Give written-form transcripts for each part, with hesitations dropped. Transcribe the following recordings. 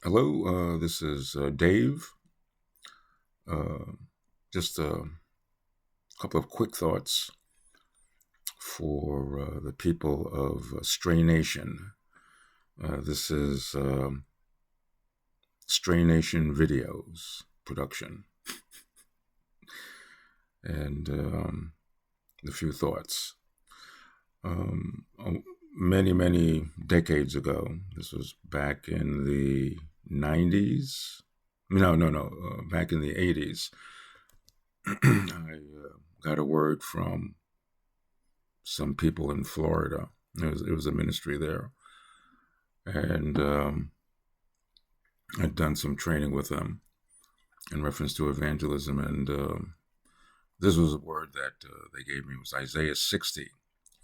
Hello, this is Dave. Uh, just a couple of quick thoughts for the people of Stray Nation. This is Stray Nation Videos production, and a few thoughts. Many, many decades ago, this was back in the 90s. No, back in the 80s, I got a word from some people in Florida. It was a ministry there, and I'd done some training with them in reference to evangelism. And this was a word that they gave me. It was Isaiah 60,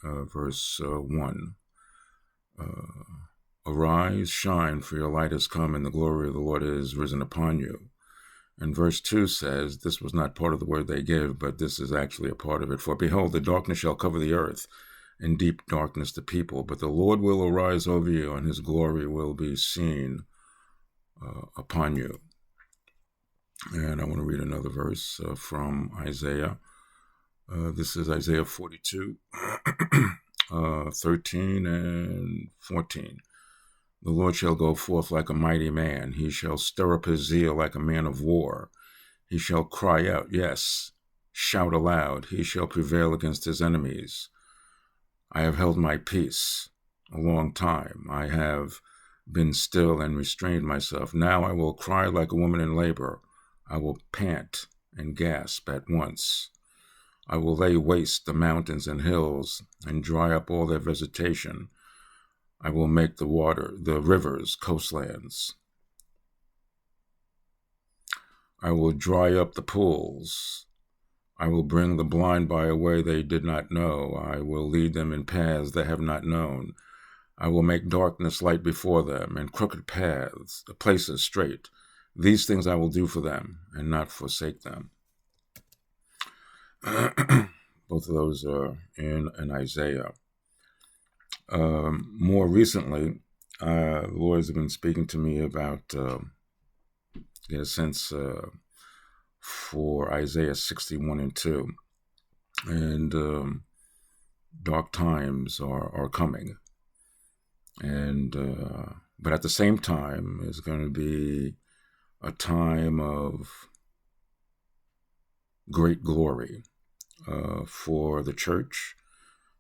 verse 1. Arise, shine, for your light has come, and the glory of the Lord is risen upon you. And verse 2 says, this was not part of the word they give, but this is actually a part of it. For behold, the darkness shall cover the earth, and deep darkness the people. But the Lord will arise over you, and his glory will be seen upon you. And I want to read another verse from Isaiah. This is Isaiah 42, 13 and 14. The Lord shall go forth like a mighty man. He shall stir up his zeal like a man of war. He shall cry out, yes, shout aloud. He shall prevail against his enemies. I have held my peace a long time. I have been still and restrained myself. Now I will cry like a woman in labor. I will pant and gasp at once. I will lay waste the mountains and hills and dry up all their vegetation. I will make the rivers, coastlands. I will dry up the pools. I will bring the blind by a way they did not know. I will lead them in paths they have not known. I will make darkness light before them, and crooked places straight. These things I will do for them, and not forsake them. Both of those are in Isaiah. More recently, the Lord has been speaking to me about, in a sense, for Isaiah 61 and 2. And dark times are coming. And but at the same time, it's going to be a time of great glory for the church,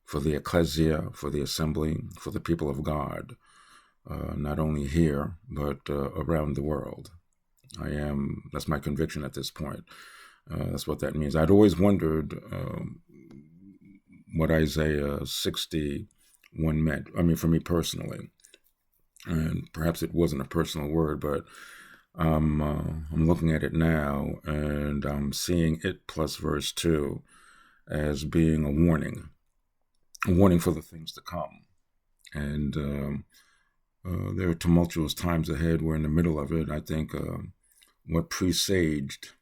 for the ecclesia, for the assembly, for the people of God, not only here, but around the world. That's my conviction at this point. That's what that means. I'd always wondered what Isaiah 61 meant. I mean, for me personally. And perhaps it wasn't a personal word, but I'm looking at it now, and I'm seeing it plus verse 2 as being a warning for the things to come. And there are tumultuous times ahead. We're in the middle of it. I think what presaged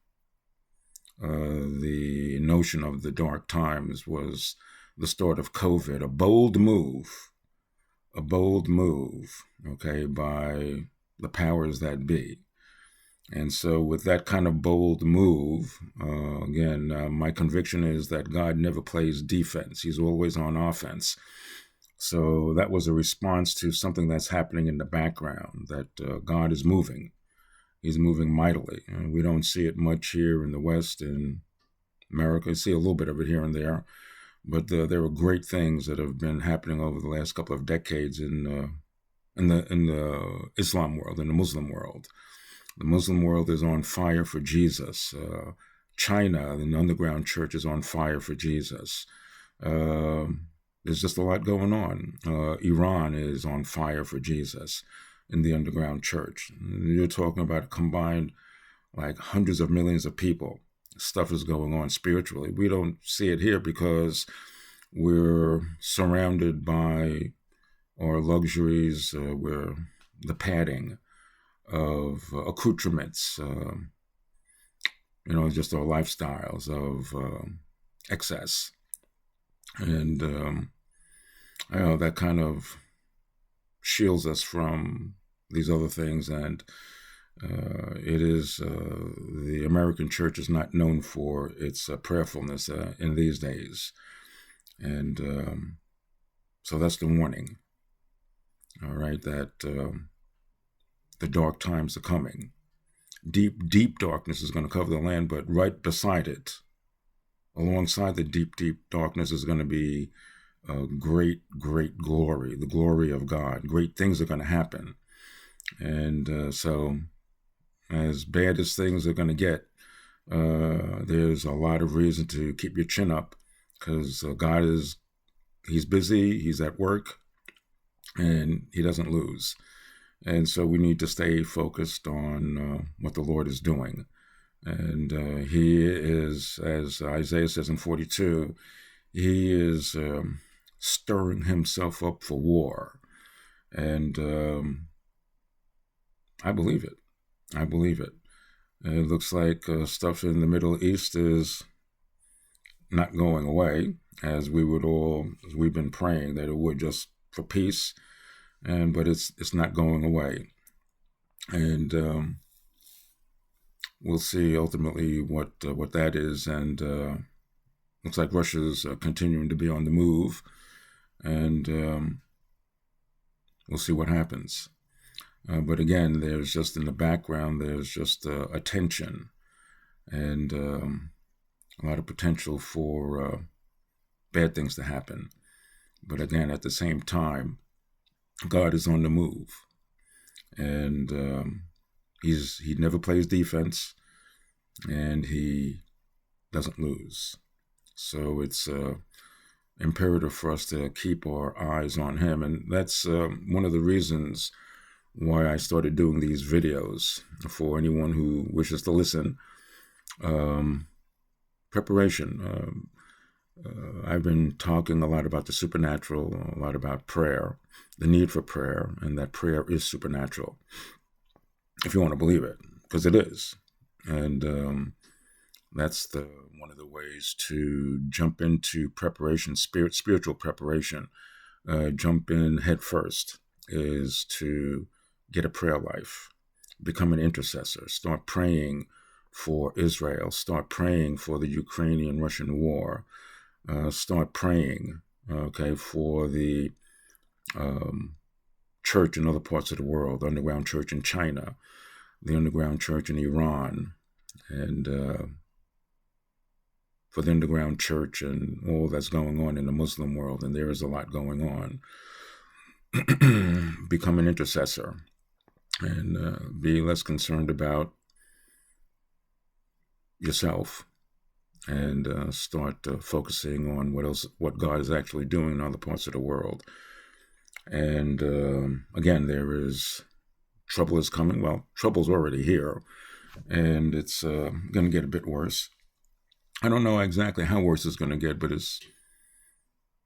the notion of the dark times was the start of COVID, a bold move, okay, by the powers that be. And so with that kind of bold move, again, my conviction is that God never plays defense. He's always on offense. So that was a response to something that's happening in the background, that God is moving. He's moving mightily. And we don't see it much here in the West, in America. I see a little bit of it here and there. But there are great things that have been happening over the last couple of decades in the Islam world, in the Muslim world. The Muslim world is on fire for Jesus. China, the underground church, is on fire for Jesus. There's just a lot going on. Iran is on fire for Jesus in the underground church. You're talking about combined like hundreds of millions of people. Stuff is going on spiritually. We don't see it here because we're surrounded by our luxuries, we're the padding of accoutrements, just our lifestyles of excess. And that kind of shields us from these other things, and the American church is not known for its prayerfulness in these days. And so that's the warning, all right, that the dark times are coming. Deep, deep darkness is going to cover the land, but right beside it, alongside the deep, deep darkness, is going to be great, great glory, the glory of God. Great things are going to happen. And so as bad as things are going to get, there's a lot of reason to keep your chin up, because God he's busy, he's at work, and he doesn't lose. And so we need to stay focused on what the Lord is doing. And he is, as Isaiah says in 42, he is stirring himself up for war. And I believe it. I believe it. It looks like stuff in the Middle East is not going away, as we've been praying that it would, just for peace. But it's not going away. And we'll see ultimately what that is. And looks like Russia's continuing to be on the move. And we'll see what happens. But again, there's just in the background, there's just a tension and a lot of potential for bad things to happen. But again, at the same time, God is on the move. And he never plays defense, and he doesn't lose. So it's imperative for us to keep our eyes on him. And that's one of the reasons why I started doing these videos. For anyone who wishes to listen, preparation. I've been talking a lot about the supernatural, a lot about prayer, the need for prayer, and that prayer is supernatural, if you want to believe it, because it is. And that's one of the ways to jump into preparation, spiritual preparation. Jump in head first is to get a prayer life, become an intercessor, start praying for Israel, start praying for the Ukrainian-Russian war, start praying, for the church in other parts of the world, the underground church in China, the underground church in Iran, and for the underground church and all that's going on in the Muslim world. And there is a lot going on. Become an intercessor and be less concerned about yourself, and start focusing on what God is actually doing in other parts of the world. And again, trouble is coming. Well, trouble's already here, and it's going to get a bit worse. I don't know exactly how worse it's going to get, but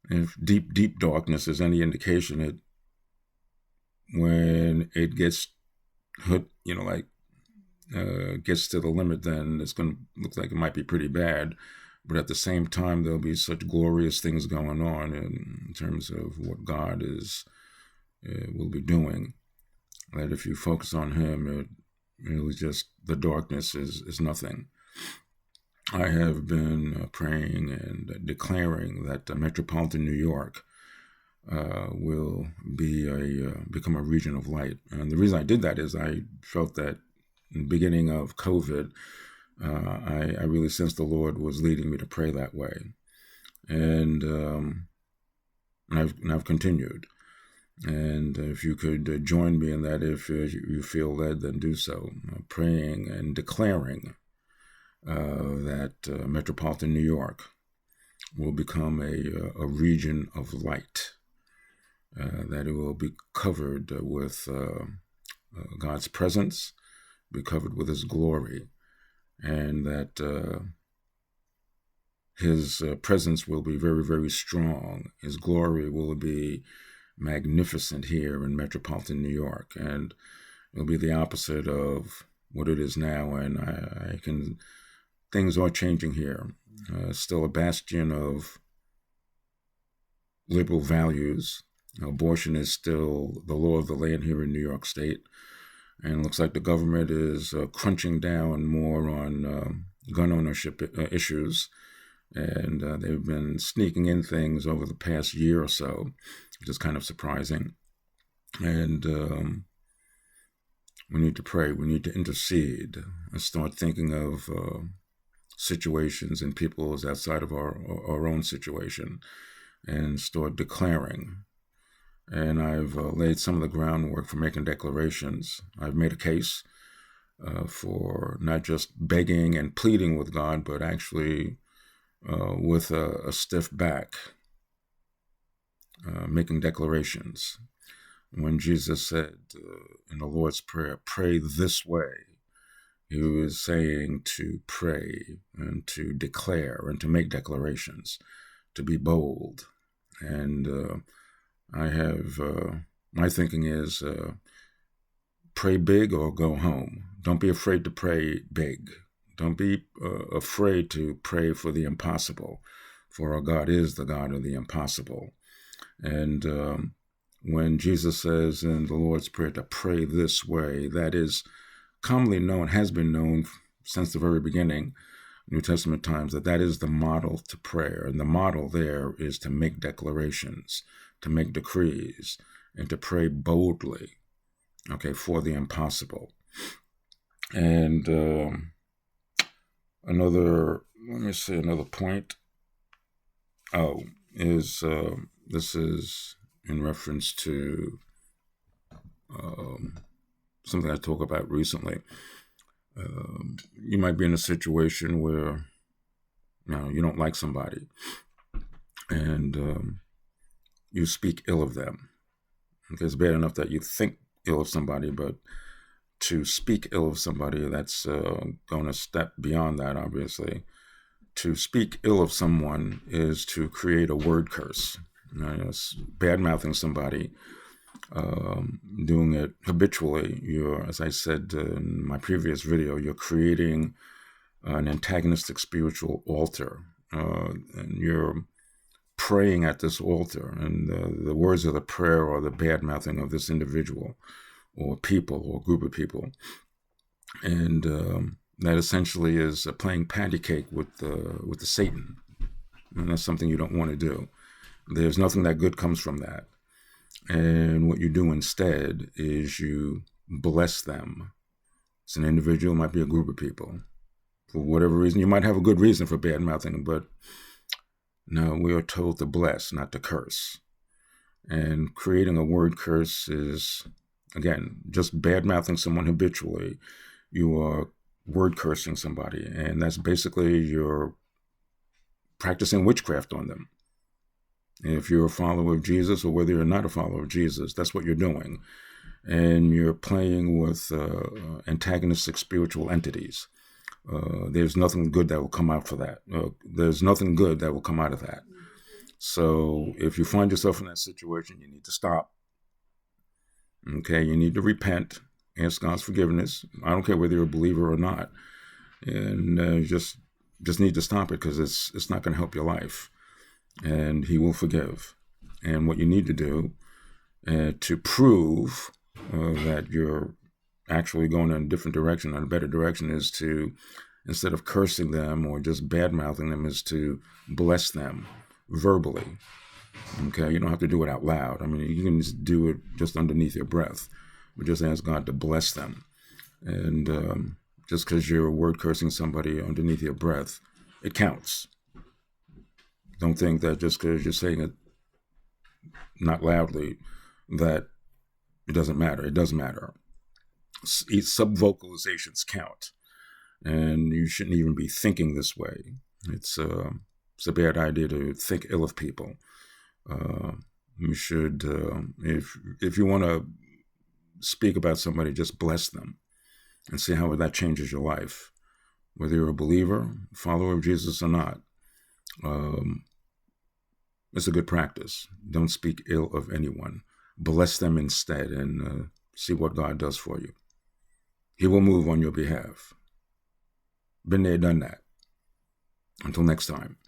if deep, deep darkness is any indication, when it gets hit, gets to the limit, then it's going to look like it might be pretty bad. But at the same time, there'll be such glorious things going on in terms of what God will be doing, that if you focus on him, it really just, the darkness is nothing. I have been praying and declaring that metropolitan New York will become a region of light. And the reason I did that is I felt that in the beginning of COVID, I really sensed the Lord was leading me to pray that way. And I've continued. And if you could join me in that, if you feel led, then do so. Praying and declaring that metropolitan New York will become a region of light, that it will be covered with God's presence, be covered with his glory, and that his presence will be very, very strong. His glory will be magnificent here in metropolitan New York, and it'll be the opposite of what it is now. And things are changing here. Still a bastion of liberal values, Abortion is still the law of the land here in New York State. And it looks like the government is crunching down more on gun ownership issues. And they've been sneaking in things over the past year or so, which is kind of surprising. And we need to pray. We need to intercede and start thinking of situations and peoples outside of our own situation and start declaring. And I've laid some of the groundwork for making declarations. I've made a case for not just begging and pleading with God, but actually with a stiff back, making declarations. When Jesus said in the Lord's Prayer, pray this way, he was saying to pray and to declare and to make declarations, to be bold. And I have, my thinking is pray big or go home. Don't be afraid to pray big. Don't be afraid to pray for the impossible, for our God is the God of the impossible. And when Jesus says in the Lord's Prayer to pray this way, that is commonly known, has been known since the very beginning, New Testament times, that is the model to prayer. And the model there is to make declarations, to make decrees, and to pray boldly, for the impossible. And another point is this is in reference to something I talked about recently. You might be in a situation where you don't like somebody and you speak ill of them. It's bad enough that you think ill of somebody, but to speak ill of somebody, that's going a step beyond that, obviously. To speak ill of someone is to create a word curse. Bad-mouthing somebody, doing it habitually, as I said in my previous video, you're creating an antagonistic spiritual altar, and you're praying at this altar, and the words of the prayer are the bad-mouthing of this individual or people or group of people. And that essentially is playing patty cake with the Satan. And that's something you don't want to do. There's nothing that good comes from that. And what you do instead is you bless them. It's an individual, it might be a group of people. For whatever reason, you might have a good reason for bad-mouthing, but no, we are told to bless, not to curse. And creating a word curse is, again, just bad-mouthing someone habitually. You are word cursing somebody, and that's basically you're practicing witchcraft on them. If you're a follower of Jesus or whether you're not a follower of Jesus, that's what you're doing. And you're playing with antagonistic spiritual entities. There's nothing good that will come out for that. There's nothing good that will come out of that. So if you find yourself in that situation, you need to stop. You need to repent, ask God's forgiveness. I don't care whether you're a believer or not. And just need to stop it because it's not going to help your life. And he will forgive. And what you need to do to prove that you're actually going in a different direction, or a better direction, is to, instead of cursing them or just bad-mouthing them, is to bless them verbally. You don't have to do it out loud. I mean, you can just do it just underneath your breath, but just ask God to bless them. And just because you're word cursing somebody underneath your breath, it counts. Don't think that just because you're saying it not loudly, that it doesn't matter. It does matter. Sub-vocalizations count. And you shouldn't even be thinking this way. It's a bad idea to think ill of people. You should, if you want to speak about somebody, just bless them and see how that changes your life. Whether you're a believer, follower of Jesus or not. It's a good practice. Don't speak ill of anyone. Bless them instead and see what God does for you. He will move on your behalf. Been there, done that. Until next time.